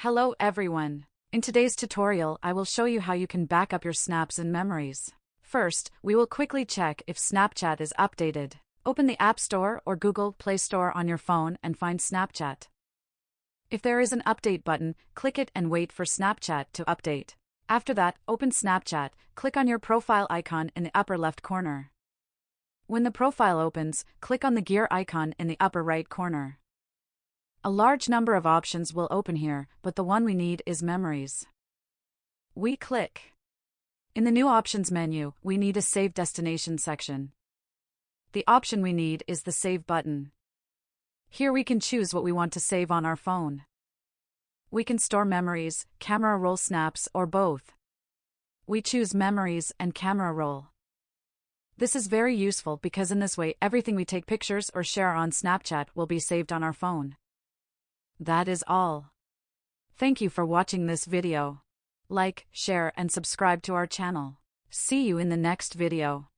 Hello everyone. In today's tutorial, I will show you how you can back up your snaps and memories. First, we will quickly check if Snapchat is updated. Open the App Store or Google Play Store on your phone and find Snapchat. If there is an update button, click it and wait for Snapchat to update. After that, open Snapchat, click on your profile icon in the upper left corner. When the profile opens, click on the gear icon in the upper right corner. A large number of options will open here, but the one we need is Memories. We click. In the New Options menu, we need a Save Destination section. The option we need is the Save button. Here we can choose what we want to save on our phone. We can store memories, camera roll snaps, or both. We choose Memories and Camera Roll. This is very useful because in this way everything we take pictures or share on Snapchat will be saved on our phone. That is all. Thank you for watching this video. Like, share and subscribe to our channel. See you in the next video.